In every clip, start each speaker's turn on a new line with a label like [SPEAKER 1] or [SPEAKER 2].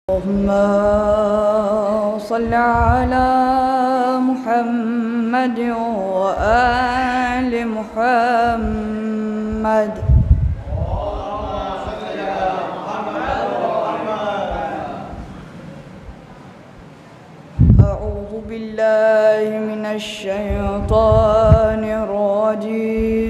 [SPEAKER 1] اللهم صل على محمد وآل محمد. أعوذ بالله من الشيطان الرجيم.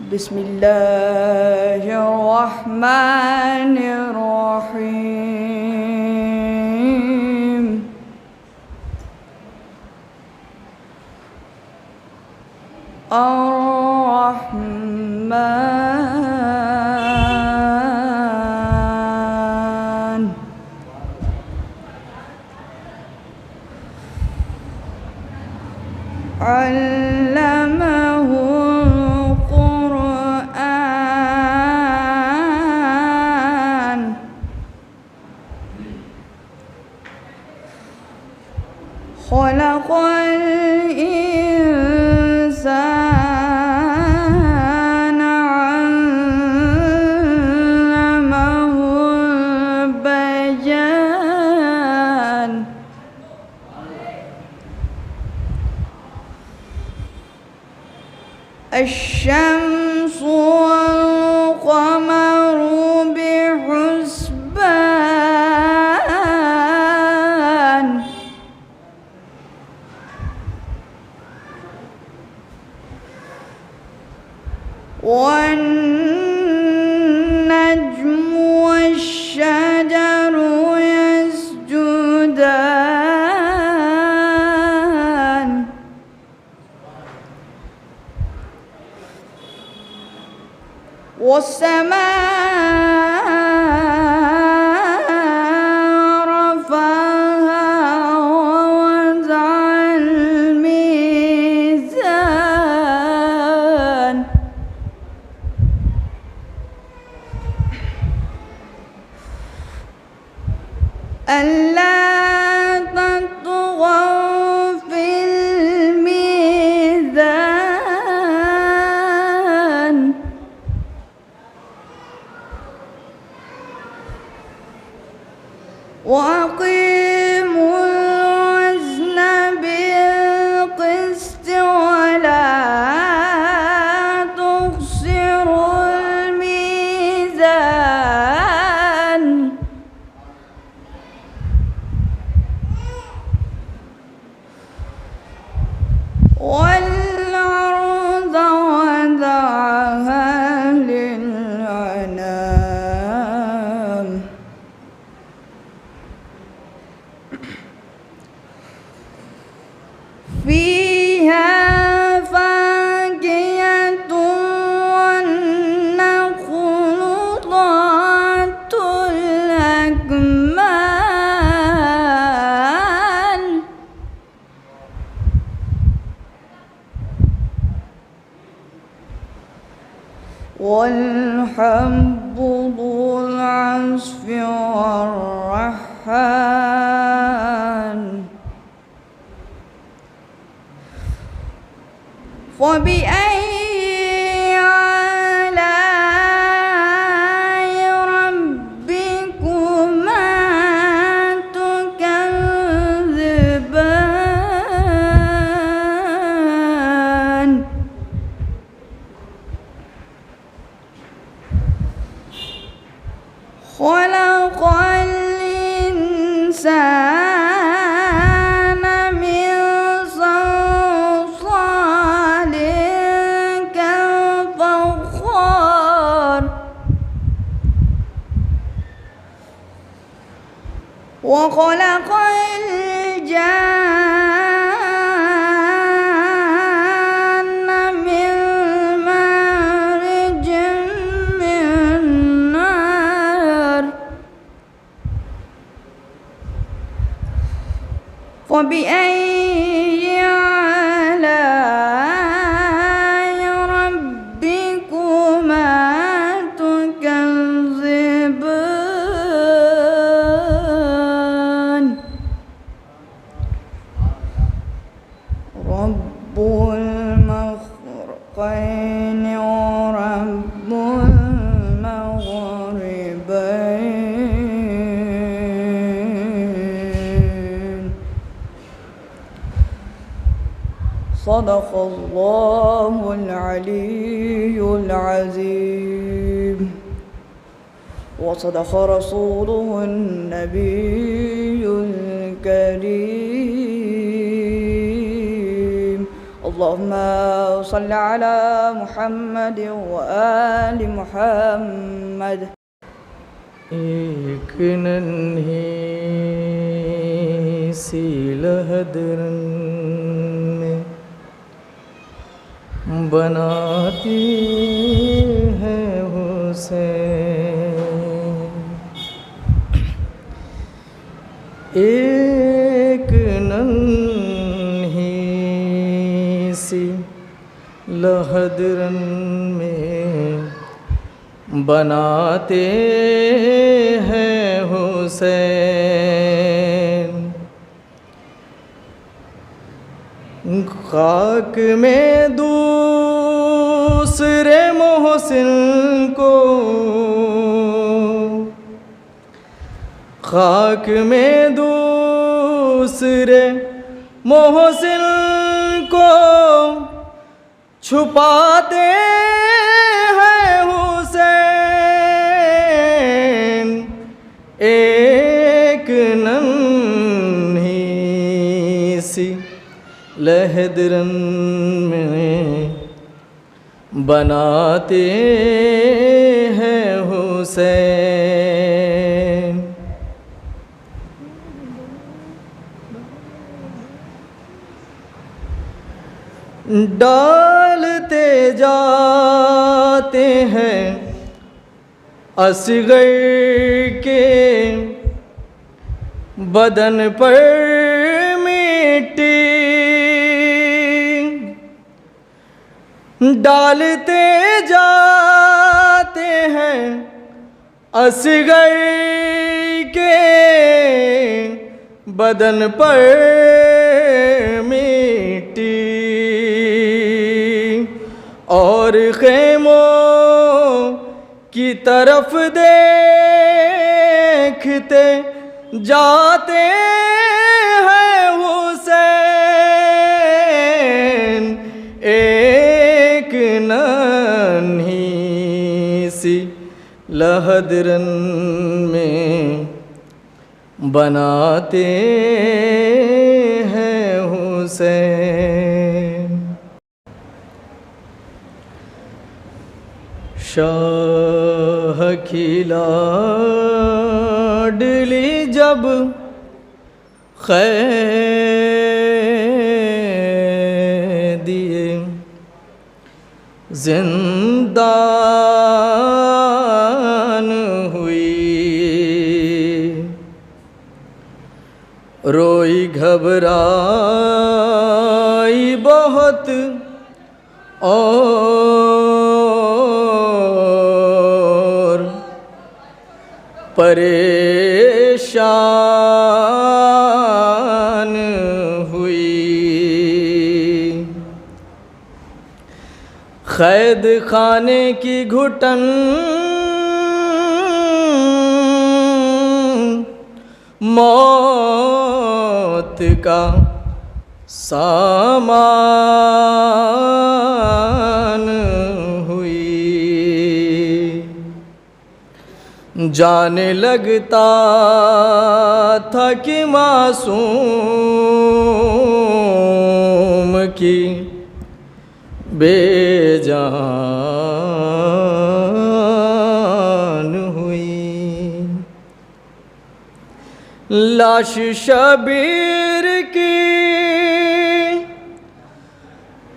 [SPEAKER 1] بسم الله الرحمن الرحيم. الرحمن علمه القرآن خلق الإنسان علمه البيان. الشمس والقمر بحسبان. والنجم والشجر يسجدان. والسماء رفعها ووضع الميزان. ألا تطغوا في الميزان. وأقيموا الوزن بالقسط ولا تخسروا الميزان. والأرض وضعها للأنام. فيها فاكهة والنخل ذات الأكمام. والحب ذو العصف والريحان. فبأي آلاء ربكما تكذبان. خلق الإنسان من صلصال كالفخار. وخلق الجان من مارج من نار. فبأي آلاء ربكما تكذبان. رب المشرقين ورب صدق الله العلي العظيم وصدق رسوله النبي الكريم اللهم صل على محمد وآل محمد
[SPEAKER 2] ایک ننھی سی لہدرن میں بناتی ہے حسین ایک ننھی سی لہدرن میں بناتے ہیں حسین خاک میں دوسرے محسن کو خاک میں دوسرے محسن کو چھپاتے ایک ننھی سی لہدرن میں بناتے ہیں حسین ڈالتے جاتے ہیں اصغر کے بدن پر مٹی ڈالتے جاتے ہیں اصغر کے بدن پر مٹی اور خیموں کی طرف دیکھتے جاتے ہیں حسین ایک ننھی سی لہدرن میں بناتے ہیں حسین شاہ کی لاڈلی جب قیدیے زندان ہوئی روئی گھبرائی بہت اور پریشان ہوئی قید خانے کی گھٹن موت کا سامان ہوئی جانے لگتا تھا کہ معصوم کی بے جان ہوئی لاش شبیر کی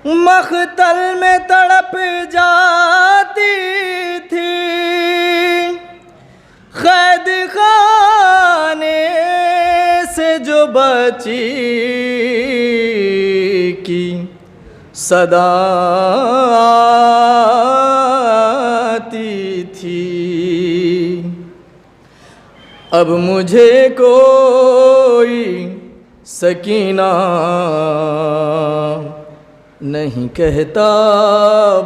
[SPEAKER 2] مقتل میں تڑپ جاتی تھی قید خانے سے جو بچی کی صدا آتی تھی اب مجھے کوئی سکینہ نہیں کہتا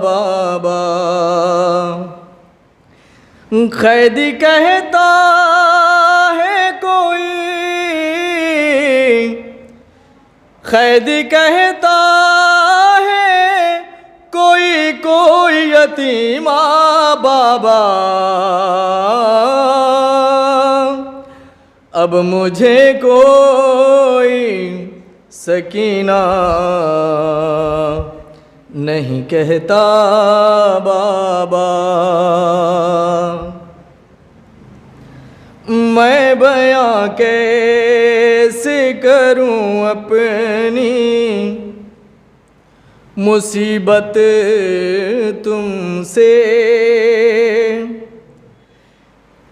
[SPEAKER 2] بابا قیدی کہتا ہے کوئی قیدی کہتا کوئی یتیم بابا اب مجھے کوئی سکینہ نہیں کہتا بابا میں بیاں کیسے کروں اپنی مصیبت تم سے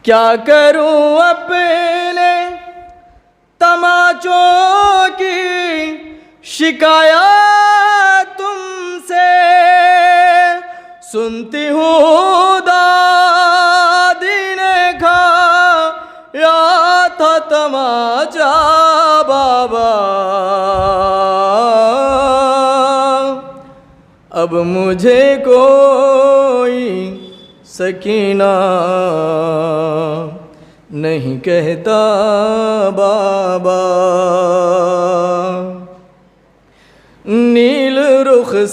[SPEAKER 2] کیا کروں اپنے تماچوں کی شکایات تم سے سنتی ہوں دادی نے کھایا تھا تماچا بابا اب مجھے کوئی سکینہ نہیں کہتا بابا نیل رخساروں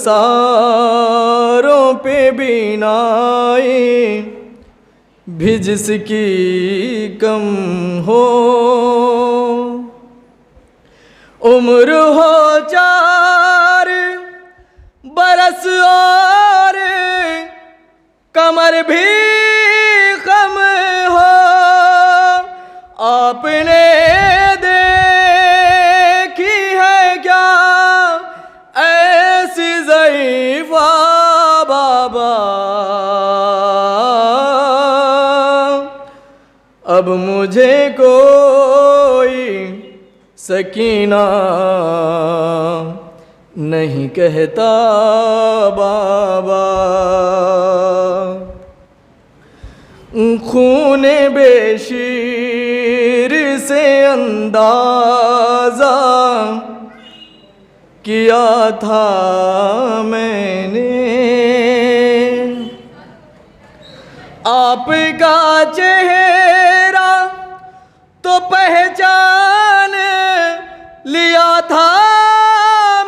[SPEAKER 2] پہ بینائی بھی جس کی کم ہو عمر ہو 4 برس اور کمر بھی خم ہو آپ نے دیکھی ہے کیا ایسی ضعیفہ بابا اب مجھے کوئی سکینہ نہیں کہتا بابا خون بے شیر سے اندازہ کیا تھا میں نے آپ کا چہرہ تو پہچان لیا تھا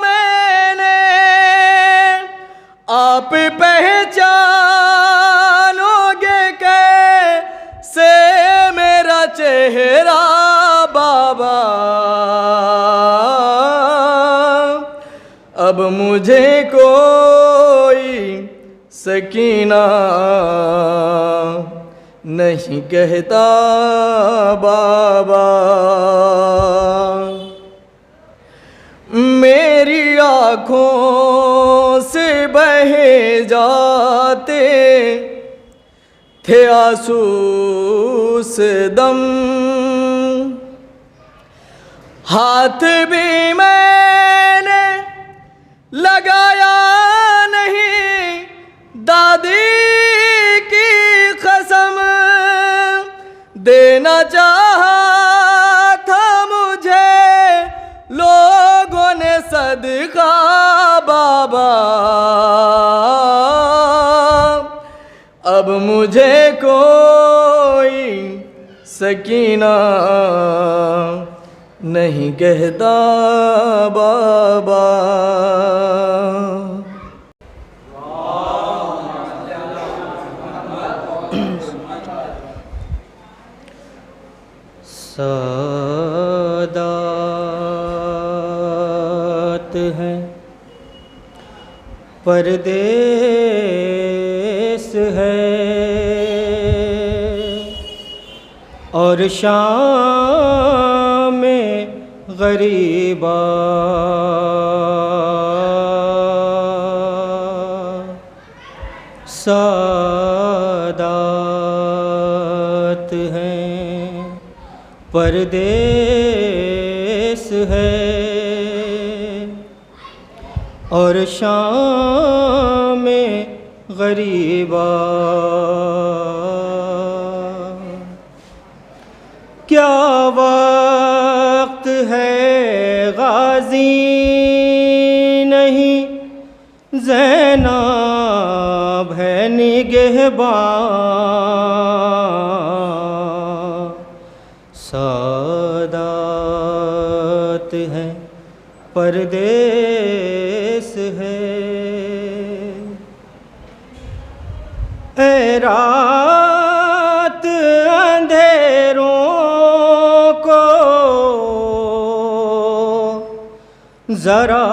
[SPEAKER 2] میں نے آپ پہچانو گے کیسے میرا چہرہ بابا اب مجھے کوئی سکینہ نہیں کہتا بابا میری آنکھوں سے بہے جاتے تھے آنسو سے دم ہاتھ بھی میں نے لگایا نہیں دادی کی قسم دینا چاہا تھا مجھے لوگوں نے صدقہ بابا اب مجھے کوئی سکینہ نہیں کہتا بابا سادات ہیں پردیس ہے اور شام میں غریبا سادات ہیں پردیس ہے اور شام میں غریبا کیا وقت ہے غازی نہیں زینب ہے نگہباں سادات ہیں پردیس ہے اے رات اندھیروں کو ذرا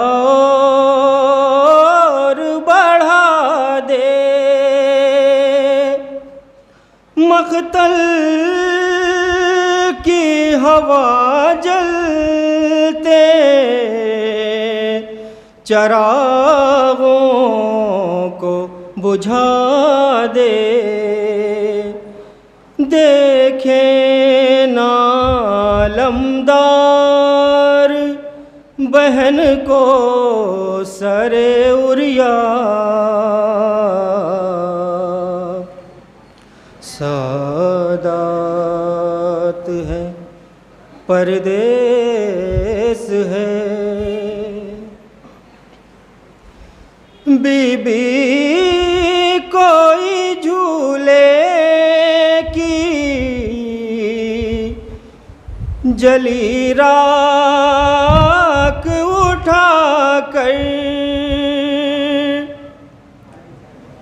[SPEAKER 2] اور بڑھا دے، مقتل کی ہوا جلتے چراغوں کو بجھا دے، دیکھیں نالمدار بہن کو سر عریا، سادات ہے پردیس ہے، بی بی کوئی جھولے کی جلی راکھ اٹھا کر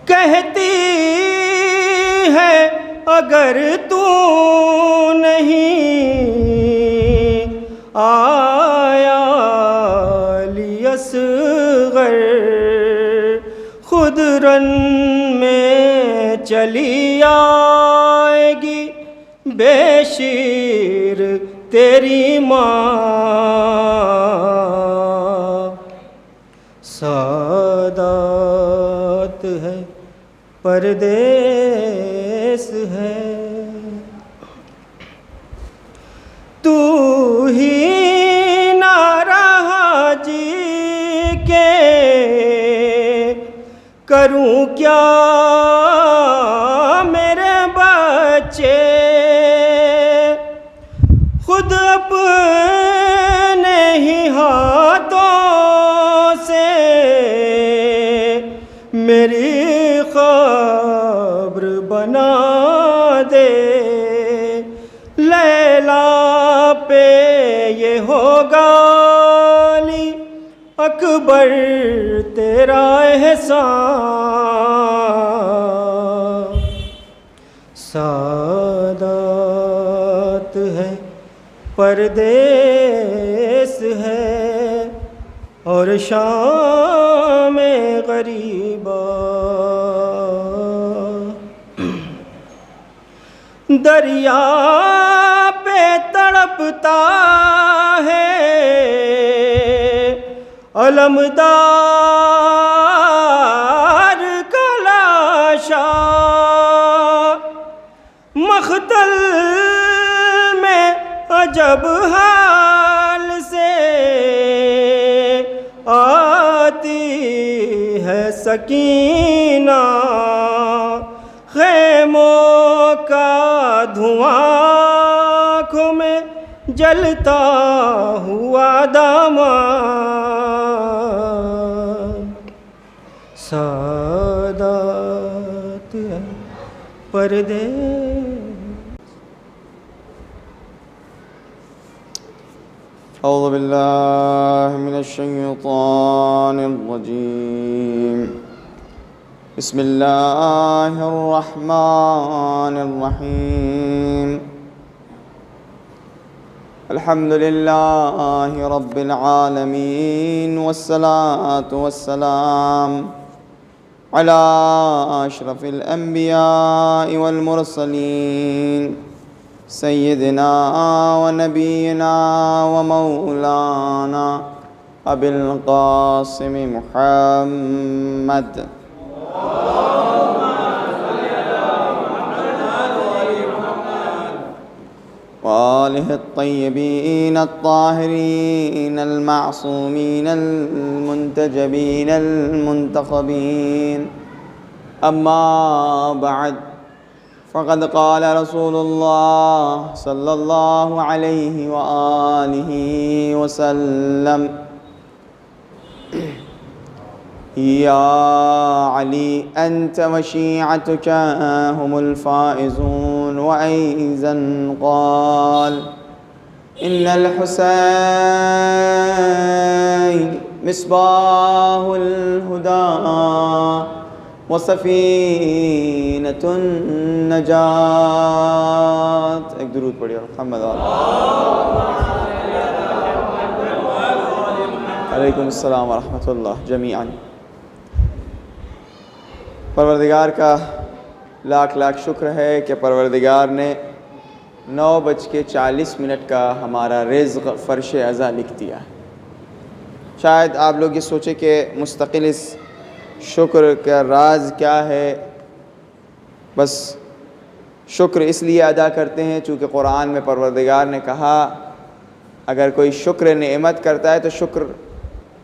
[SPEAKER 2] کہتی ہے اگر تو نہیں آیا علی اصغر خود رن میں چلی آئے گی بے شیر تیری ماں، سادات ہے پردیس ہے، تو ہی نہ رہا جی کے کروں کیا میرے بچے، خود اپنے ہی ہاتھوں سے میری قبر بنا دے، لیلا پہ یہ ہوگا علی اکبر تیرا احسان، سادات ہے پردیس ہے اور شام غریبا، دریا پہ تڑپتا ہے علمدار کا لاشا، مقتل میں عجب حال سے آتی ہے سکینہ، خیموں کا دھواں آنکھوں میں جلتا ہوا دامان، سادات ہے پردیس۔
[SPEAKER 3] اعوذ باللہ من الشیطان الرجیم، بسم اللہ الرحمن الرحیم، الحمد للہ رب العالمین، والصلاة والسلام علی اشرف الانبیاء والمرسلین، سیدنا و نبینا و مولانا ابی القاسم محمد وآلہ الطیبین الطاہرین المعصومین المنتجبین المنتخبین، اما بعد فقد قال رسول اللہ صلی اللہ علیہ وآلہ وسلم، یا علی انت وشیعتک هم الفائزون، وأيضا قال ان الحسین مصباح الہدی وسفینۃ النجات. ایک درود پڑھیے محمد علیکم السلام ورحمۃ اللہ جمیعاً. پروردگار کا لاکھ لاکھ شکر ہے کہ پروردگار نے 9:40 کا ہمارا رزق فرش عزا لکھ دیا ہے. شاید آپ لوگ یہ سوچیں کہ مستقل اس شکر کا راز کیا ہے. بس شکر اس لیے ادا کرتے ہیں چونکہ قرآن میں پروردگار نے کہا اگر کوئی شکر نعمت کرتا ہے تو شکر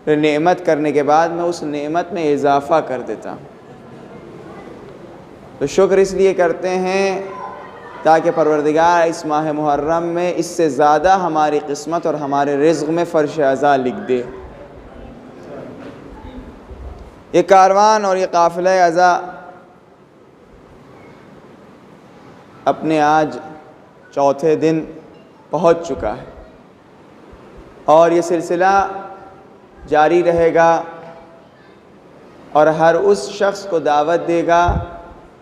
[SPEAKER 3] نعمت کرنے کے بعد میں اس نعمت میں اضافہ کر دیتا ہوں. تو شکر اس لیے کرتے ہیں تاکہ پروردگار اس ماہ محرم میں اس سے زیادہ ہماری قسمت اور ہمارے رزق میں فرش عزا لکھ دے. یہ کاروان اور یہ قافلہ عزا اپنے آج 4تھے دن پہنچ چکا ہے اور یہ سلسلہ جاری رہے گا اور ہر اس شخص کو دعوت دے گا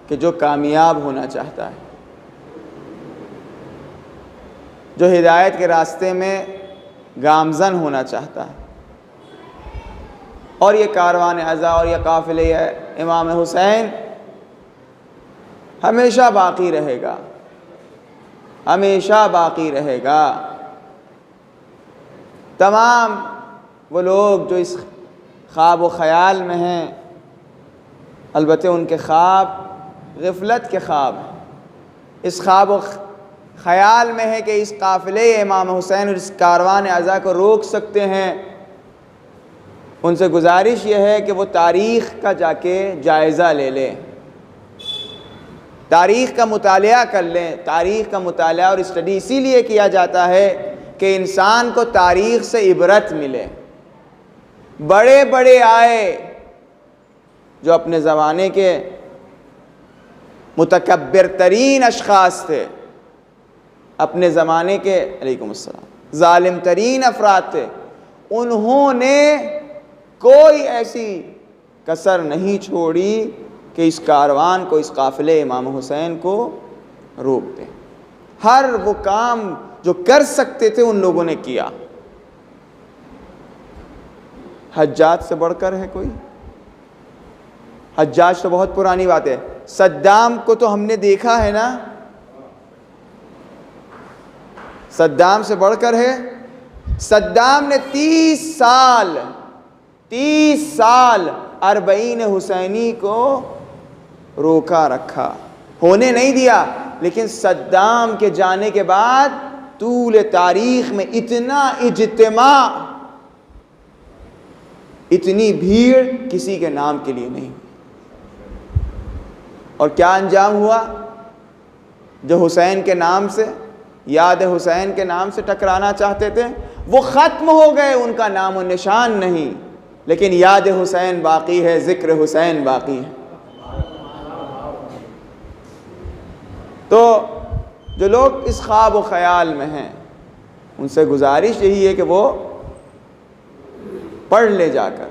[SPEAKER 3] کہ جو کامیاب ہونا چاہتا ہے، جو ہدایت کے راستے میں گامزن ہونا چاہتا ہے. اور یہ کاروان عزا اور یہ قافلہ امام حسین ہمیشہ باقی رہے گا، ہمیشہ باقی رہے گا. تمام وہ لوگ جو اس خواب و خیال میں ہیں، البتہ ان کے خواب غفلت کے خواب ہیں. اس خواب و خیال میں ہے کہ اس قافلے امام حسین اور اس کاروان عزا کو روک سکتے ہیں. ان سے گزارش یہ ہے کہ وہ تاریخ کا جا کے جائزہ لے لیں، تاریخ کا مطالعہ کر لیں. تاریخ کا مطالعہ اور اسٹڈی اسی لیے کیا جاتا ہے کہ انسان کو تاریخ سے عبرت ملے. بڑے بڑے آئے جو اپنے زمانے کے متکبر ترین اشخاص تھے، اپنے زمانے کے علیکم السلام ظالم ترین افراد تھے. انہوں نے کوئی ایسی کسر نہیں چھوڑی کہ اس کاروان کو، اس قافلے امام حسین کو روک دیں. ہر وہ کام جو کر سکتے تھے ان لوگوں نے کیا. حجاج سے بڑھ کر ہے کوئی؟ حجاج تو بہت پرانی بات ہے. صدام کو تو ہم نے دیکھا ہے نا، صدام سے بڑھ کر ہے. صدام نے 30 سال 40 حسینی کو روکا رکھا، ہونے نہیں دیا. لیکن صدام کے جانے کے بعد طول تاریخ میں اتنا اجتماع، اتنی بھیڑ کسی کے نام کے لیے نہیں. اور کیا انجام ہوا؟ جو حسین کے نام سے، یاد حسین کے نام سے ٹکرانا چاہتے تھے وہ ختم ہو گئے، ان کا نام و نشان نہیں. لیکن یاد حسین باقی ہے، ذکر حسین باقی ہے. تو جو لوگ اس خواب و خیال میں ہیں ان سے گزارش یہی ہے کہ وہ پڑھ لے جا کر.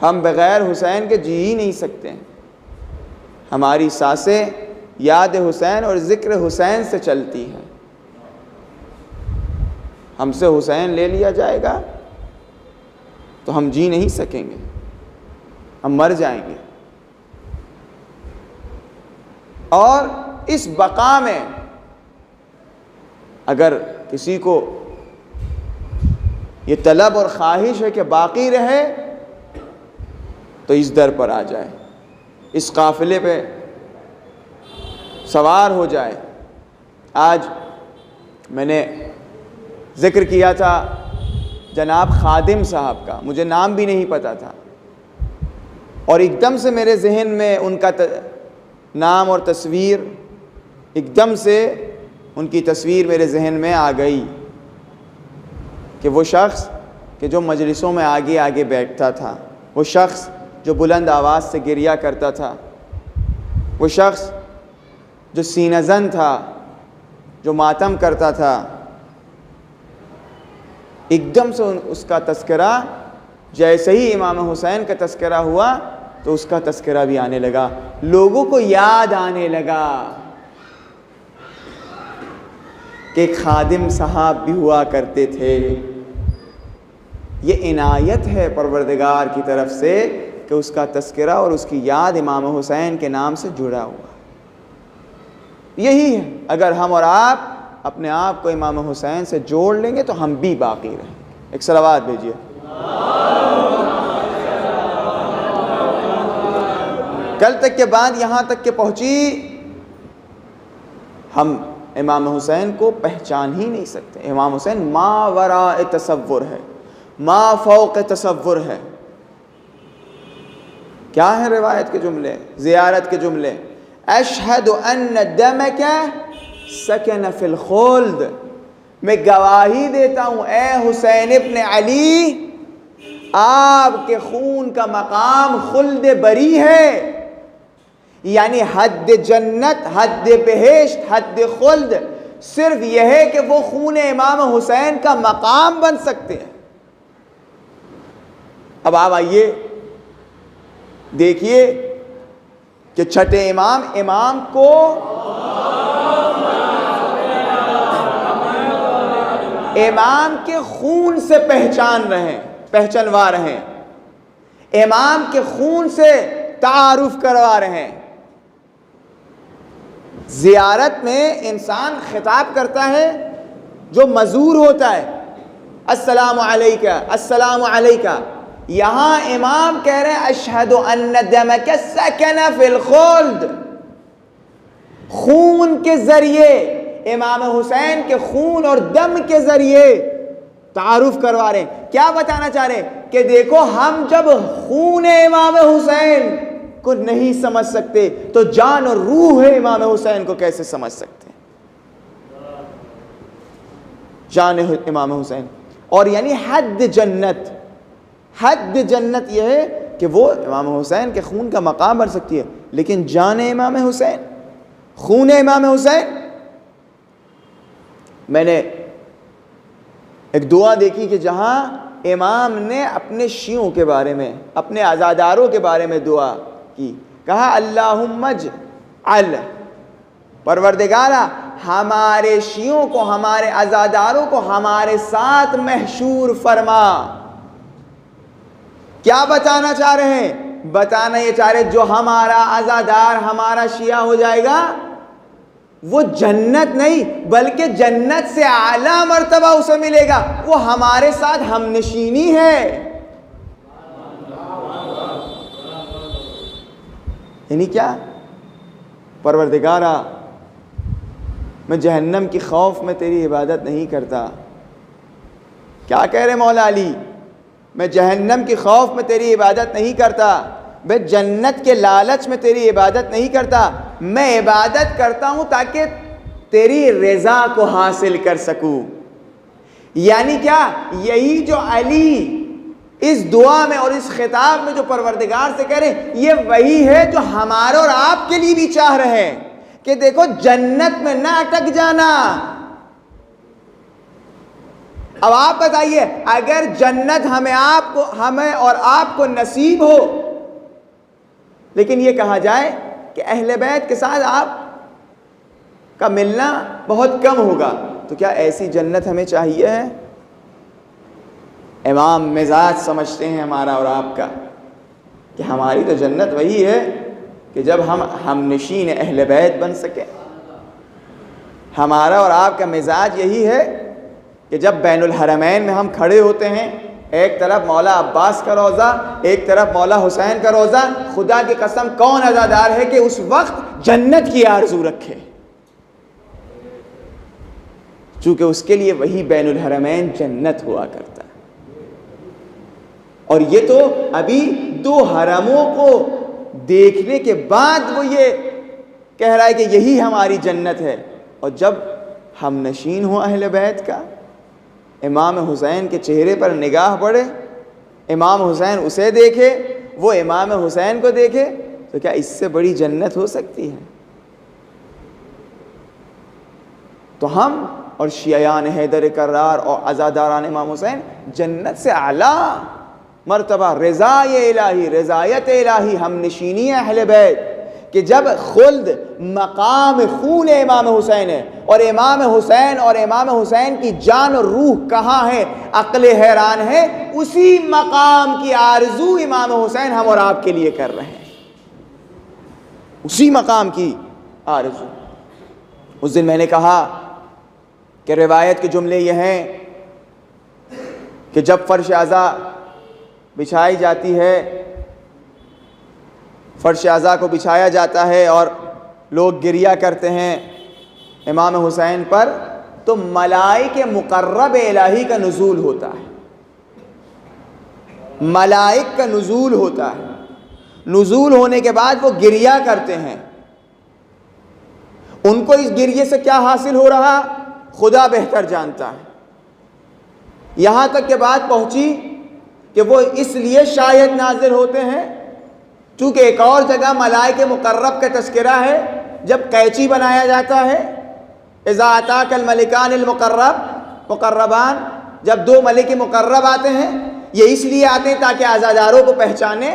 [SPEAKER 3] ہم بغیر حسین کے جی ہی نہیں سکتے ہیں. ہماری سانسیں یاد حسین اور ذکر حسین سے چلتی ہیں. ہم سے حسین لے لیا جائے گا تو ہم جی نہیں سکیں گے، ہم مر جائیں گے. اور اس بقا میں اگر کسی کو یہ طلب اور خواہش ہے کہ باقی رہے تو اس در پر آ جائے، اس قافلے پہ سوار ہو جائے. آج میں نے ذکر کیا تھا جناب خادم صاحب کا، مجھے نام بھی نہیں پتا تھا اور ایک دم سے میرے ذہن میں ان کا نام اور تصویر، ایک دم سے ان کی تصویر میرے ذہن میں آ گئی کہ وہ شخص کہ جو مجلسوں میں آگے آگے بیٹھتا تھا، وہ شخص جو بلند آواز سے گریہ کرتا تھا، وہ شخص جو سینہ زن تھا، جو ماتم کرتا تھا. ایک دم سے اس کا تذکرہ، جیسے ہی امام حسین کا تذکرہ ہوا تو اس کا تذکرہ بھی آنے لگا، لوگوں کو یاد آنے لگا کہ خادم صاحب بھی ہوا کرتے تھے۔ یہ عنایت ہے پروردگار کی طرف سے کہ اس کا تذکرہ اور اس کی یاد امام حسین کے نام سے جڑا ہوا۔ یہی ہے، اگر ہم اور آپ اپنے آپ کو امام حسین سے جوڑ لیں گے تو ہم بھی باقی رہیں گے۔ ایک صلوات بھیجیے۔ کل تک کے بعد یہاں تک کہ پہنچی ہم امام حسین کو پہچان ہی نہیں سکتے۔ امام حسین ما وراء تصور ہے، ما فوق تصور ہے۔ کیا ہے روایت کے جملے، زیارت کے جملے؟ اشہد ان دمک سکن فی الخلد، میں گواہی دیتا ہوں اے حسین ابن علی، آپ کے خون کا مقام خلد بری ہے، یعنی حد جنت، حد بہشت، حد خلد صرف یہ ہے کہ وہ خون امام حسین کا مقام بن سکتے ہیں۔ اب آپ آئیے دیکھیے کہ چھٹے امام کو امام کے خون سے پہچانوا رہے ہیں، امام کے خون سے تعارف کروا رہے ہیں۔ زیارت میں انسان خطاب کرتا ہے جو مزور ہوتا ہے، السلام علیکہ السلام علیکہ۔ یہاں امام کہہ رہے ہیں اشہد ان دمک سکن فی الخلد، خون کے ذریعے، امام حسین کے خون اور دم کے ذریعے تعارف کروا رہے ہیں۔ کیا بتانا چاہ رہے ہیں کہ دیکھو ہم جب خون امام حسین کو نہیں سمجھ سکتے تو جان اور روح امام حسین کو کیسے سمجھ سکتے ہیں؟ جان امام حسین، اور یعنی حد جنت، حد جنت یہ ہے کہ وہ امام حسین کے خون کا مقام بن سکتی ہے، لیکن جان امام حسین، خون امام حسین۔ میں نے ایک دعا دیکھی کہ جہاں امام نے اپنے شیعوں کے بارے میں، اپنے عزاداروں کے بارے میں دعا کی، کہا اللہم اجعل، پروردگارا ہمارے شیعوں کو، ہمارے عزاداروں کو ہمارے ساتھ محشور فرما۔ کیا بتانا چاہ رہے ہیں؟ بتانا یہ چاہ رہے جو ہمارا عزادار، ہمارا شیعہ ہو جائے گا وہ جنت نہیں بلکہ جنت سے اعلیٰ مرتبہ اسے ملے گا، وہ ہمارے ساتھ ہم نشینی ہے۔ یعنی کیا؟ پروردگارا میں جہنم کی خوف میں تیری عبادت نہیں کرتا۔ کیا کہہ رہے مولا علی؟ میں جہنم کی خوف میں تیری عبادت نہیں کرتا، میں جنت کے لالچ میں تیری عبادت نہیں کرتا، میں عبادت کرتا ہوں تاکہ تیری رضا کو حاصل کر سکوں۔ یعنی کیا؟ یہی جو علی اس دعا میں اور اس خطاب میں جو پروردگار سے کہہ رہے ہیں، یہ وہی ہے جو ہمارے اور آپ کے لیے بھی چاہ رہے ہیں کہ دیکھو جنت میں نہ اٹک جانا۔ اب آپ بتائیے اگر جنت ہمیں اور آپ کو نصیب ہو، لیکن یہ کہا جائے کہ اہل بیت کے ساتھ آپ کا ملنا بہت کم ہوگا، تو کیا ایسی جنت ہمیں چاہیے ہے؟ امام مزاج سمجھتے ہیں ہمارا اور آپ کا کہ ہماری تو جنت وہی ہے کہ جب ہم نشین اہل بیت بن سکیں۔ ہمارا اور آپ کا مزاج یہی ہے کہ جب بین الحرمین میں ہم کھڑے ہوتے ہیں، ایک طرف مولا عباس کا روضہ، ایک طرف مولا حسین کا روضہ، خدا کی قسم کون عزادار ہے کہ اس وقت جنت کی آرزو رکھے؟ چونکہ اس کے لیے وہی بین الحرمین جنت ہوا کرتا ہے۔ اور یہ تو ابھی 2 حرموں کو دیکھنے کے بعد وہ یہ کہہ رہا ہے کہ یہی ہماری جنت ہے۔ اور جب ہم نشین ہوں اہل بیت کا، امام حسین کے چہرے پر نگاہ پڑے، امام حسین اسے دیکھے، وہ امام حسین کو دیکھے، تو کیا اس سے بڑی جنت ہو سکتی ہے؟ تو ہم اور شیعیان حیدر کرار اور عزاداران امام حسین جنت سے اعلیٰ مرتبہ رضائے الہی، رضایت الہی، ہم نشینی اہل بیت، کہ جب خلد مقام خون امام حسین ہے، اور امام حسین کی جان اور روح کہاں ہے، عقل حیران ہے، اسی مقام کی آرزو امام حسین ہم اور آپ کے لیے کر رہے ہیں، اسی مقام کی آرزو۔ اس دن میں نے کہا کہ روایت کے جملے یہ ہیں کہ جب فرش عزا بچھائی جاتی ہے، فرش عزا کو بچھایا جاتا ہے اور لوگ گریہ کرتے ہیں امام حسین پر، تو ملائک مقرب الہی کا نزول ہوتا ہے، ملائک کا نزول ہوتا ہے۔ نزول ہونے کے بعد وہ گریہ کرتے ہیں، ان کو اس گریے سے کیا حاصل ہو رہا خدا بہتر جانتا ہے۔ یہاں تک کہ بات پہنچی کہ وہ اس لیے شاید نازل ہوتے ہیں چونکہ ایک اور جگہ ملائک مقرب کا تذکرہ ہے، جب قینچی بنایا جاتا ہے، اذا اتاک الملکان مقربان، جب دو ملک مقرب آتے ہیں، یہ اس لیے آتے ہیں تاکہ عزاداروں کو پہچانے۔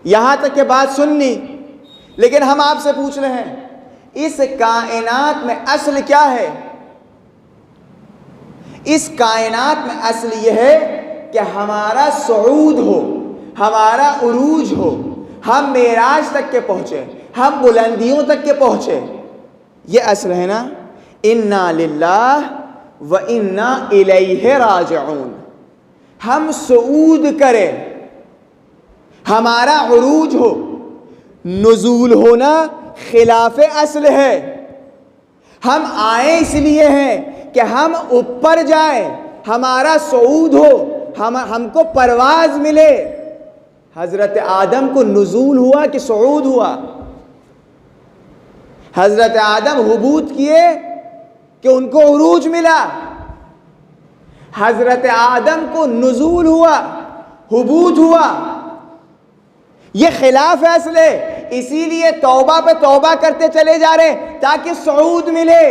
[SPEAKER 3] یہاں تک کہ بات سننی، لیکن ہم آپ سے پوچھ رہے ہیں اس کائنات میں اصل کیا ہے؟ اس کائنات میں اصل یہ ہے کہ ہمارا صعود ہو، ہمارا عروج ہو، ہم معراج تک کے پہنچے، ہم بلندیوں تک کے پہنچے، یہ اصل ہے نا۔ انا للہ و انا الیہ راجعون، ہم صعود کریں، ہمارا عروج ہو۔ نزول ہونا خلاف اصل ہے، ہم آئے اس لیے ہیں کہ ہم اوپر جائیں، ہمارا صعود ہو، ہم کو پرواز ملے۔ حضرت آدم کو نزول ہوا کہ صعود ہوا؟ حضرت آدم حبوط کیے کہ ان کو عروج ملا؟ حضرت آدم کو نزول ہوا، حبوط ہوا، یہ خلاف اصل ہے۔ اسی لیے توبہ پہ توبہ کرتے چلے جا رہے ہیں تاکہ صعود ملے۔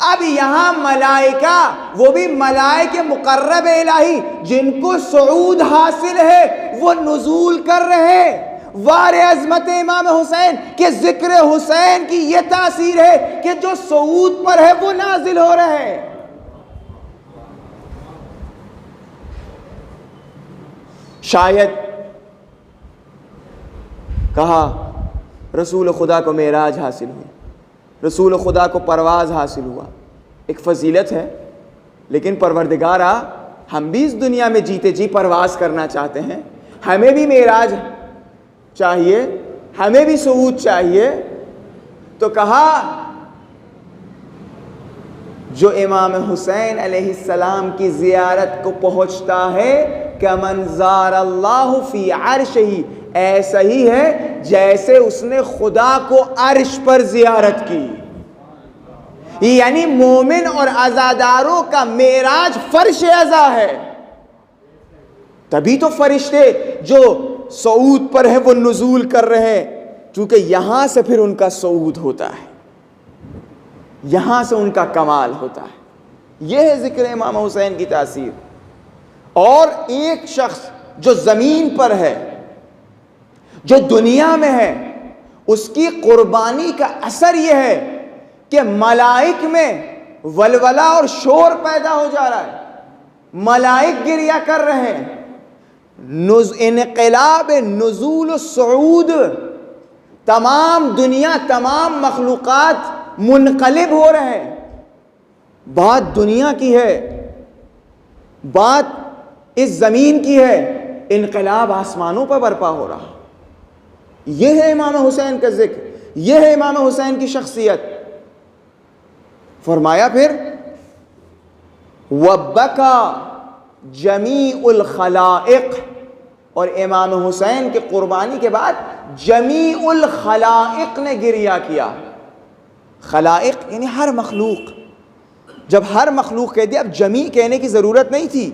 [SPEAKER 3] اب یہاں ملائکہ، وہ بھی ملائک مقرب الہی جن کو صعود حاصل ہے، وہ نزول کر رہے ہیں۔ وار عظمت امام حسین کہ ذکر حسین کی یہ تاثیر ہے کہ جو صعود پر ہے وہ نازل ہو رہے ہیں۔ شاید کہا رسول خدا کو معراج حاصل ہوئی، رسول خدا کو پرواز حاصل ہوا، ایک فضیلت ہے، لیکن پروردگارا ہم بھی اس دنیا میں جیتے جی پرواز کرنا چاہتے ہیں، ہمیں بھی معراج چاہیے، ہمیں بھی صعود چاہیے۔ تو کہا جو امام حسین علیہ السلام کی زیارت کو پہنچتا ہے کمن زار اللہ فی عرشہ، ایسا ہی ہے جیسے اس نے خدا کو عرش پر زیارت کی۔ یعنی مومن اور عزاداروں کا معراج فرش عزا ہے، تبھی تو فرشتے جو صعود پر ہے وہ نزول کر رہے ہیں، چونکہ یہاں سے پھر ان کا صعود ہوتا ہے، یہاں سے ان کا کمال ہوتا ہے۔ یہ ہے ذکر امام حسین کی تاثیر۔ اور ایک شخص جو زمین پر ہے، جو دنیا میں ہے، اس کی قربانی کا اثر یہ ہے کہ ملائک میں ولولہ اور شور پیدا ہو جا رہا ہے، ملائک گریہ کر رہے ہیں، انقلاب نزول و صعود، تمام دنیا، تمام مخلوقات منقلب ہو رہے ہیں۔ بات دنیا کی ہے، بات اس زمین کی ہے، انقلاب آسمانوں پر برپا ہو رہا۔ یہ ہے امام حسین کا ذکر، یہ ہے امام حسین کی شخصیت۔ فرمایا پھر وَبَكَى جَمِيعُ الْخَلَائِقِ، اور امام حسین کی قربانی کے بعد جمیع الخلائق نے گریہ کیا۔ خلائق یعنی ہر مخلوق۔ جب ہر مخلوق کہہ دیا، اب جمیع کہنے کی ضرورت نہیں تھی،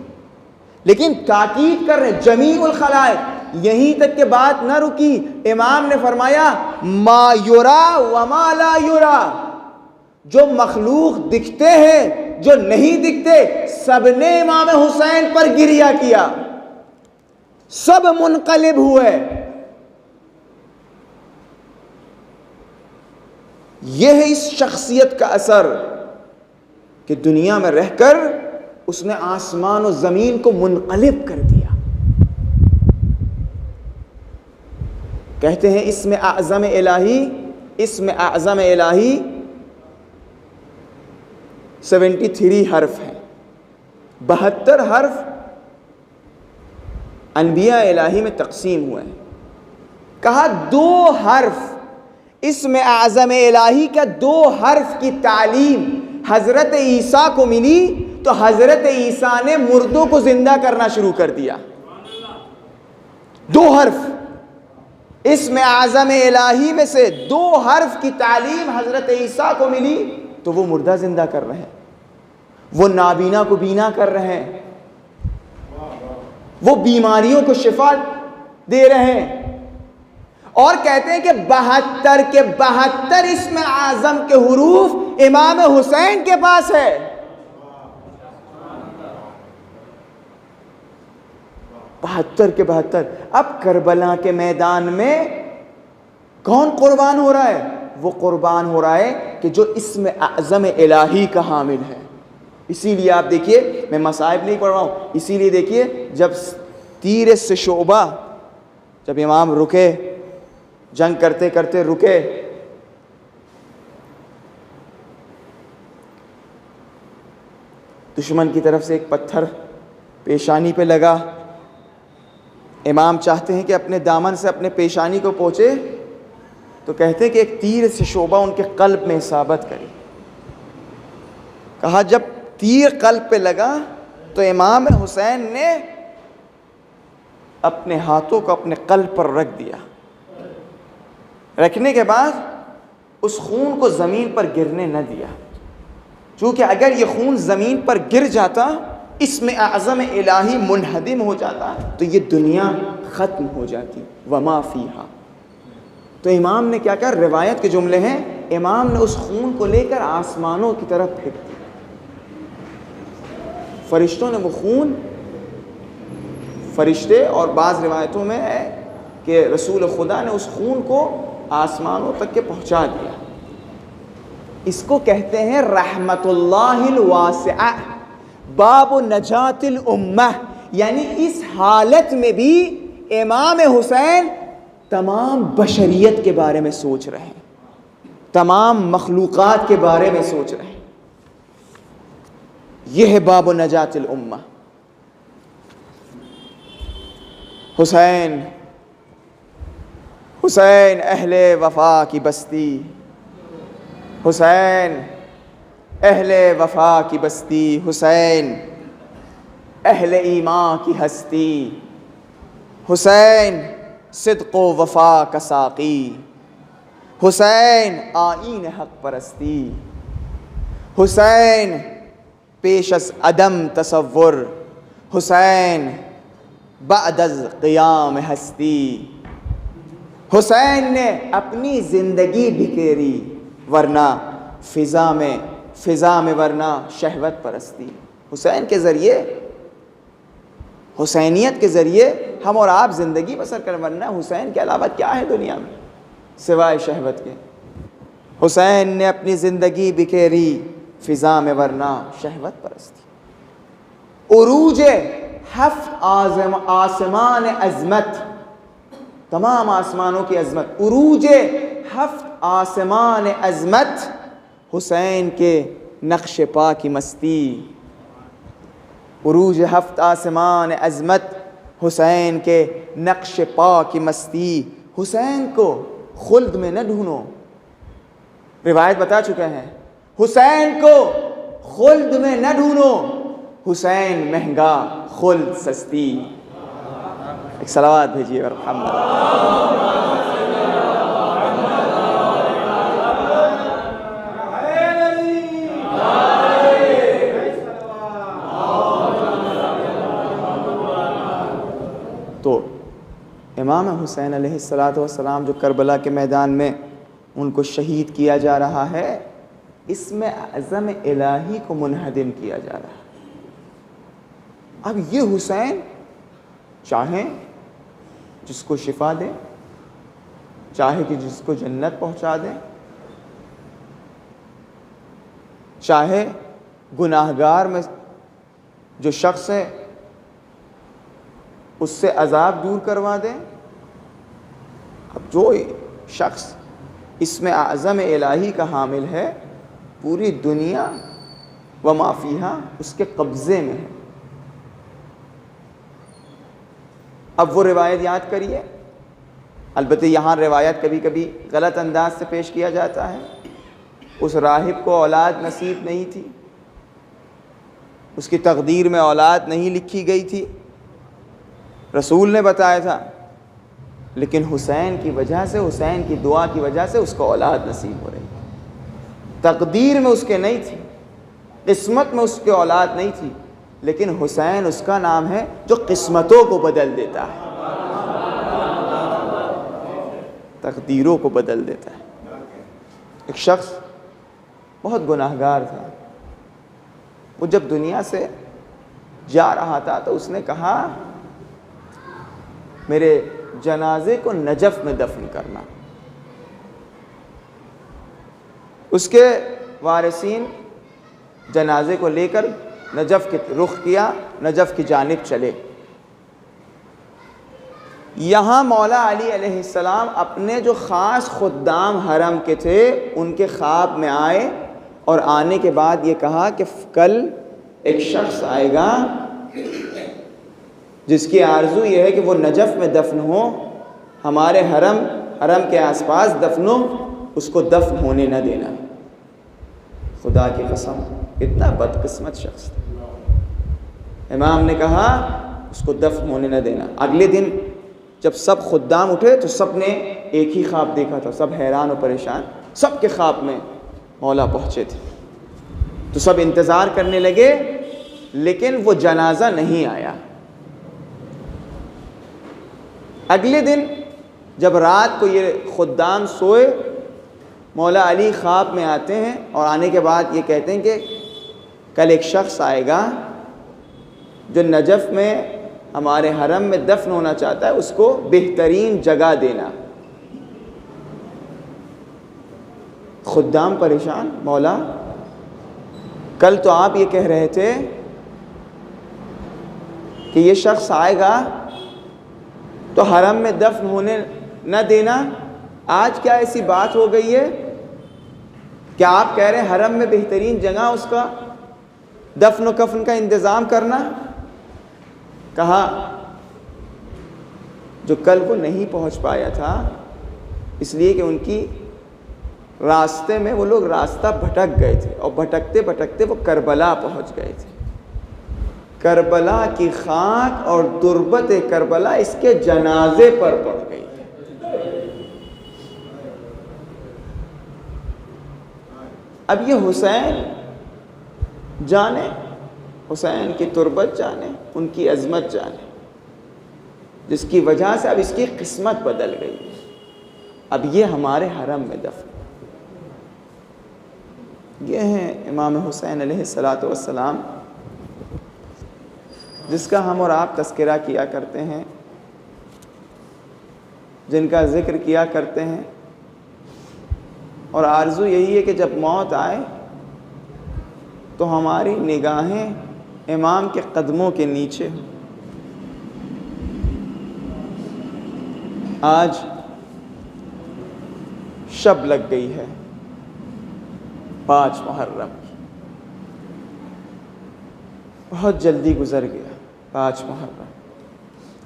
[SPEAKER 3] لیکن تاکید کر رہے جمیع الخلائق، یہیں تک کہ بات نہ رکی۔ امام نے فرمایا ما یرا وما لا یرا، جو مخلوق دکھتے ہیں، جو نہیں دکھتے، سب نے امام حسین پر گریہ کیا، سب منقلب ہوئے۔ یہ ہے اس شخصیت کا اثر کہ دنیا میں رہ کر اس نے آسمان و زمین کو منقلب کر دیا۔ کہتے ہیں اسم اعظم الہی 73 حرف ہیں، 72 حرف انبیاء الہی میں تقسیم ہوئے ہیں۔ کہا 2 حرف اسم اعظم الہی کا 2 حرف کی تعلیم حضرت عیسیٰ کو ملی تو حضرت عیسیٰ نے مردوں کو زندہ کرنا شروع کر دیا۔ 2 حرف اسم اعظم الہی میں سے 2 حرف کی تعلیم حضرت عیسیٰ کو ملی تو وہ مردہ زندہ کر رہے ہیں، وہ نابینا کو بینا کر رہے ہیں، وہ بیماریوں کو شفا دے رہے ہیں، اور کہتے ہیں کہ 72 کے 72 اسم اعظم کے حروف امام حسین کے پاس ہے۔ 72 کے 72۔ اب کربلا کے میدان میں کون قربان ہو رہا ہے؟ وہ قربان ہو رہا ہے کہ جو اسم اعظم الہی کا حامل ہے۔ اسی لیے آپ دیکھیے، میں مصائب نہیں پڑھ رہا ہوں، اسی لیے دیکھیے جب تیر سے شعبہ، جب امام رکے، جنگ کرتے کرتے رکے، دشمن کی طرف سے ایک پتھر پیشانی پہ لگا، امام چاہتے ہیں کہ اپنے دامن سے اپنے پیشانی کو پہنچے تو کہتے ہیں کہ ایک تیر سے شعبہ ان کے قلب میں اصابت کری۔ کہا جب تیر قلب پہ لگا تو امام حسین نے اپنے ہاتھوں کو اپنے قلب پر رکھ دیا، رکھنے کے بعد اس خون کو زمین پر گرنے نہ دیا، چونکہ اگر یہ خون زمین پر گر جاتا، اسم اعظم الہی منہدم ہو جاتا تو یہ دنیا ختم ہو جاتی، وما فیہا۔ تو امام نے کیا کہا؟ روایت کے جملے ہیں، امام نے اس خون کو لے کر آسمانوں کی طرف پھینک دیا۔ فرشتوں نے وہ خون، فرشتے، اور بعض روایتوں میں ہے کہ رسول خدا نے اس خون کو آسمانوں تک کے پہنچا دیا۔ اس کو کہتے ہیں رحمت اللہ الواسعہ، باب نجات الامہ، یعنی اس حالت میں بھی امام حسین تمام بشریت کے بارے میں سوچ رہے ہیں، تمام مخلوقات کے بارے میں سوچ رہے ہیں۔ یہ ہے باب نجات الامہ۔ حسین، حسین اہل وفا کی بستی، حسین اہل وفا کی بستی، حسین اہل ایمان کی ہستی، حسین صدق و وفا کا ساقی، حسین آئین حق پرستی، حسین پیش از عدم تصور، حسین بعد از قیام ہستی۔ حسین نے اپنی زندگی بکھیری ورنہ فضا میں ورنہ شہوت پرستی۔ حسین کے ذریعے، حسینیت کے ذریعے ہم اور آپ زندگی بسر کر، ورنہ حسین کے علاوہ کیا ہے دنیا میں سوائے شہوت کے۔ حسین نے اپنی زندگی بکھیری فضا میں ورنہ شہوت پرستی۔ عروج 7 آسمان عظمت، تمام آسمانوں کی عظمت، عروج 7 آسمان عظمت، حسین کے نقش پا کی مستی۔ عروج 7 آسمان عظمت، حسین کے نقش پا کی مستی۔ حسین کو خلد میں نہ ڈھونڈو، روایت بتا چکے ہیں، حسین کو خلد میں نہ ڈھونڈو، حسین مہنگا خلد سستی۔ ایک صلوات بھیجیے الحمد تو امام حسین علیہ السلام جو کربلا کے میدان میں ان کو شہید کیا جا رہا ہے، اس میں اعظم الہی کو منہدم کیا جا رہا ہے۔ اب یہ حسین چاہیں جس کو شفا دیں، چاہے کہ جس کو جنت پہنچا دیں، چاہے گناہگار میں جو شخص ہے اس سے عذاب دور کروا دیں۔ اب جو شخص اسم اعظم الہی کا حامل ہے، پوری دنیا و ما فیہا اس کے قبضے میں ہے۔ اب وہ روایت یاد کریے، البتہ یہاں روایت کبھی کبھی غلط انداز سے پیش کیا جاتا ہے۔ اس راہب کو اولاد نصیب نہیں تھی، اس کی تقدیر میں اولاد نہیں لکھی گئی تھی، رسول نے بتایا تھا، لیکن حسین کی وجہ سے، حسین کی دعا کی وجہ سے اس کو اولاد نصیب ہو رہی تھی۔ تقدیر میں اس کے نہیں تھی، قسمت میں اس کے اولاد نہیں تھی، لیکن حسین اس کا نام ہے جو قسمتوں کو بدل دیتا ہے، تقدیروں کو بدل دیتا ہے۔ ایک شخص بہت گناہگار تھا، وہ جب دنیا سے جا رہا تھا تو اس نے کہا میرے جنازے کو نجف میں دفن کرنا۔ اس کے وارثین جنازے کو لے کر نجف کی رخ کیا، نجف کی جانب چلے۔ یہاں مولا علی علیہ السلام اپنے جو خاص خدام حرم کے تھے ان کے خواب میں آئے، اور آنے کے بعد یہ کہا کہ کل ایک شخص آئے گا جس کی آرزو یہ ہے کہ وہ نجف میں دفن ہو، ہمارے حرم کے آس پاس دفن ہو، اس کو دفن ہونے نہ دینا۔ خدا کی قسم اتنا بدقسمت شخص تھا۔ امام نے کہا اس کو دفن ہونے نہ دینا۔ اگلے دن جب سب خدام اٹھے تو سب نے ایک ہی خواب دیکھا تھا، سب حیران و پریشان، سب کے خواب میں مولا پہنچے تھے، تو سب انتظار کرنے لگے، لیکن وہ جنازہ نہیں آیا۔ اگلے دن جب رات کو یہ خدام سوئے، مولا علی خواب میں آتے ہیں اور آنے کے بعد یہ کہتے ہیں کہ کل ایک شخص آئے گا جو نجف میں ہمارے حرم میں دفن ہونا چاہتا ہے، اس کو بہترین جگہ دینا۔ خدام پریشان، مولا کل تو آپ یہ کہہ رہے تھے کہ یہ شخص آئے گا تو حرم میں دفن ہونے نہ دینا، آج کیا ایسی بات ہو گئی ہے کہ آپ کہہ رہے ہیں حرم میں بہترین جگہ اس کا دفن و کفن کا انتظام کرنا؟ کہا جو کل وہ نہیں پہنچ پایا تھا اس لیے کہ ان کی راستے میں وہ لوگ راستہ بھٹک گئے تھے، اور بھٹکتے بھٹکتے وہ کربلا پہنچ گئے تھے۔ کربلا کی خاک اور تربت کربلا اس کے جنازے پر پڑ گئی ہے۔ اب یہ حسین جانے، حسین کی تربت جانے، ان کی عظمت جانے، جس کی وجہ سے اب اس کی قسمت بدل گئی ہے۔ اب یہ ہمارے حرم میں دفن۔ یہ ہیں امام حسین علیہ السلام، جس کا ہم اور آپ تذکرہ کیا کرتے ہیں، جن کا ذکر کیا کرتے ہیں، اور آرزو یہی ہے کہ جب موت آئے تو ہماری نگاہیں امام کے قدموں کے نیچے ہوں۔ آج شب لگ گئی ہے 5 محرم کی، بہت جلدی گزر گیا 5 محرم۔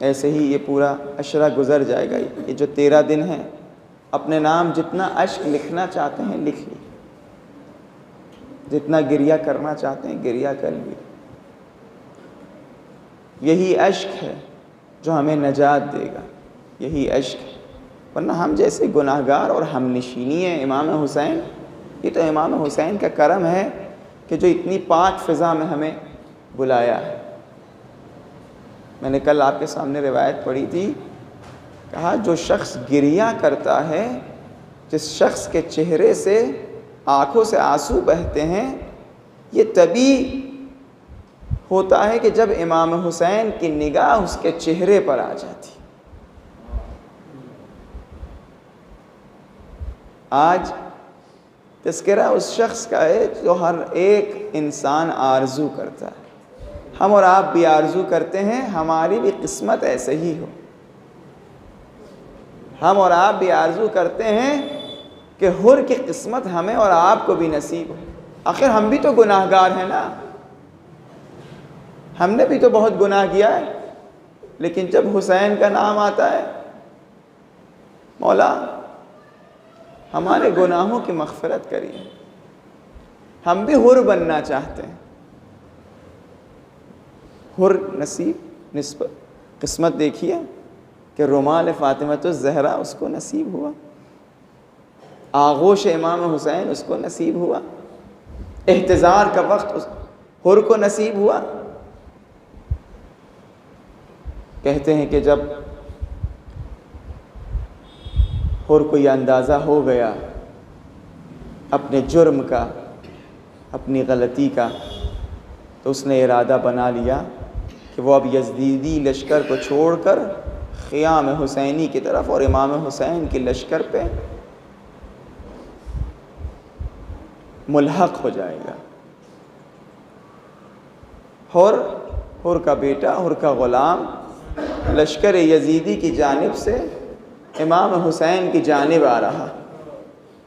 [SPEAKER 3] ایسے ہی یہ پورا عشرہ گزر جائے گا۔ یہ جو 13 دن ہیں، اپنے نام جتنا اشک لکھنا چاہتے ہیں لکھ لیے، جتنا گریہ کرنا چاہتے ہیں گریہ کر لیے۔ یہی اشک ہے جو ہمیں نجات دے گا، یہی اشک ہے، ورنہ ہم جیسے گناہگار اور ہم نشینی ہیں امام حسین۔ یہ تو امام حسین کا کرم ہے کہ جو اتنی پاک فضا میں ہمیں بلایا ہے۔ میں نے کل آپ کے سامنے روایت پڑھی تھی، کہا جو شخص گریہ کرتا ہے، جس شخص کے چہرے سے آنکھوں سے آنسو بہتے ہیں، یہ تبھی ہوتا ہے کہ جب امام حسین کی نگاہ اس کے چہرے پر آ جاتی. آج تذکرہ اس شخص کا ہے جو ہر ایک انسان آرزو کرتا ہے. ہم اور آپ بھی آرزو کرتے ہیں ہماری بھی قسمت ایسے ہی ہو. ہم اور آپ بھی آرزو کرتے ہیں کہ حر کی قسمت ہمیں اور آپ کو بھی نصیب ہو. آخر ہم بھی تو گناہ گار ہیں نا، ہم نے بھی تو بہت گناہ کیا ہے. لیکن جب حسین کا نام آتا ہے، مولا ہمارے گناہوں کی مغفرت کریے. ہم بھی حر بننا چاہتے ہیں. حر نصیب نسبت قسمت دیکھیے کہ رومال فاطمۃ الزہرا اس کو نصیب ہوا، آغوش امام حسین اس کو نصیب ہوا، احتضار کا وقت اس حر کو نصیب ہوا. کہتے ہیں کہ جب حر کو یہ اندازہ ہو گیا اپنے جرم کا، اپنی غلطی کا، تو اس نے ارادہ بنا لیا کہ وہ اب یزیدی لشکر کو چھوڑ کر خیام حسینی کی طرف اور امام حسین کی لشکر پہ ملحق ہو جائے گا. حر کا بیٹا، حر کا غلام لشکر یزیدی کی جانب سے امام حسین کی جانب آ رہا.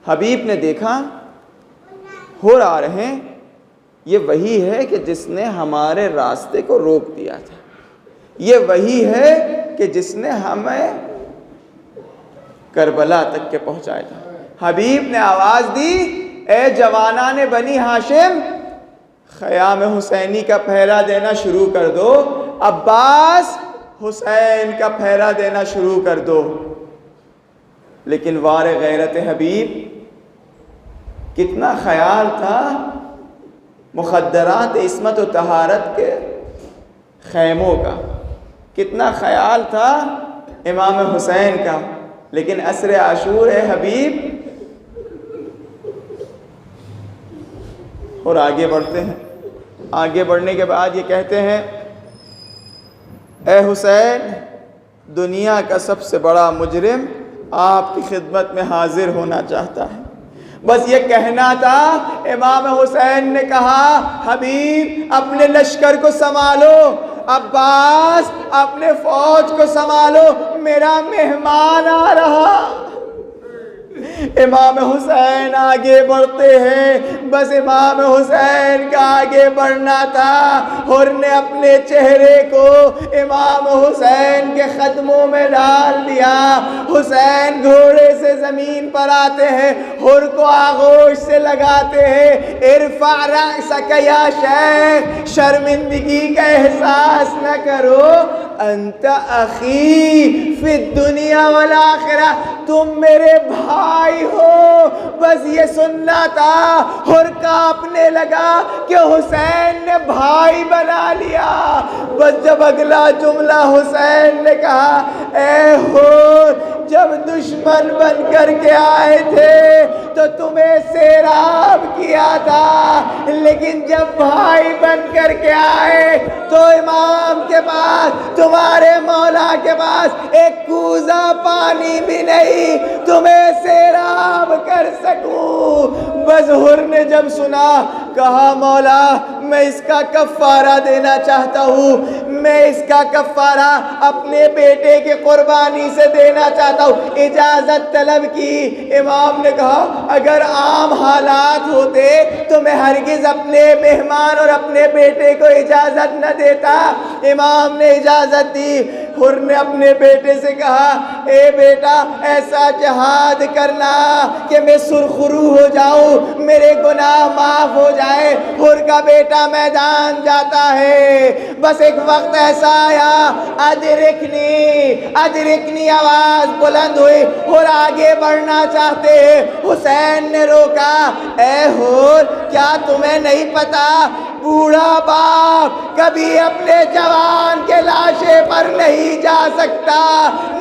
[SPEAKER 3] حبیب نے دیکھا حر آ رہے ہیں، یہ وہی ہے کہ جس نے ہمارے راستے کو روک دیا تھا، یہ وہی ہے کہ جس نے ہمیں کربلا تک کے پہنچایا تھا. حبیب نے آواز دی، اے جوانان بنی ہاشم، خیام حسینی کا پہرا دینا شروع کر دو. عباس، حسین کا پہرا دینا شروع کر دو. لیکن وار غیرت حبیب، کتنا خیال تھا مخدرات عصمت و طہارت کے خیموں کا، کتنا خیال تھا امام حسین کا. لیکن عصر عاشور ہے حبیب. اور آگے بڑھتے ہیں. آگے بڑھنے کے بعد یہ کہتے ہیں، اے حسین، دنیا کا سب سے بڑا مجرم آپ کی خدمت میں حاضر ہونا چاہتا ہے. بس یہ کہنا تھا. امام حسین نے کہا، حبیب اپنے لشکر کو سنبھالو، عباس اپنے فوج کو سنبھالو، میرا مہمان آ رہا. امام حسین آگے بڑھتے ہیں. بس امام حسین کا آگے بڑھنا تھا. حر نے اپنے چہرے کو امام حسین کے قدموں میں ڈال دیا. حسین گھوڑے سے زمین پر آتے ہیں، حر کو آغوش سے لگاتے ہیں. ارفع رأسک یا شیخ، شرمندگی کا احساس نہ کرو، انت اخی فی الدنیا والآخرہ، تم میرے بھائی ہو. بس یہ سننا تھا. حر کانپنے لگا کہ حسین نے بھائی بنا لیا. بس جب اگلا جملہ حسین نے کہا، اے حر، جب دشمن بن کر کے آئے تھے تو تمہیں سیراب کیا تھا، لیکن جب بھائی بن کر کے آئے تو امام کے پاس، تمہارے مولا کے پاس ایک کوزہ پانی بھی نہیں تمہیں سیراب کر سکوں. بس حر نے جب سنا، کہا، مولا میں اس کا کفارہ دینا چاہتا ہوں، میں اس کا کفارہ اپنے بیٹے کی قربانی سے دینا چاہتا ہوں. اجازت طلب کی. امام نے کہا، اگر عام حالات ہوتے تو میں ہرگز اپنے مہمان اور اپنے بیٹے کو اجازت نہ دیتا. امام نے اجازت دی. حر نے اپنے بیٹے سے کہا، اے بیٹا، ایسا جہاد کرنا کہ میں سرخرو ہو جاؤں، میرے گناہ معاف ہو جائے. حر کا بیٹا میدان جاتا ہے. بس ایک وقت ایسا آیا، ادرکنی ادرکنی آواز بلند ہوئی. حر آگے بڑھنا چاہتے ہیں. حسین نے روکا. اے حر، کیا تمہیں نہیں پتا بوڑھا باپ کبھی اپنے جوان کے لاشے پر نہیں جا سکتا،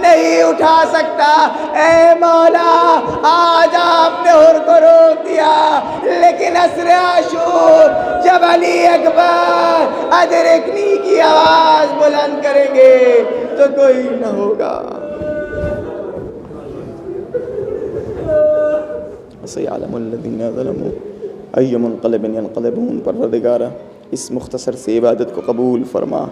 [SPEAKER 3] نہیں اٹھا سکتا۔ اے مولا آج آپ نے حر کو روک دیا، لیکن عصر عاشور جب علی اکبر ادرکنی کی آواز بلند کریں گے تو کوئی نہ ہوگا۔ سیعلم الذین ظلموا ای منقلب ینقلبون۔ پروردگارہ اس مختصر سی عبادت کو قبول فرما۔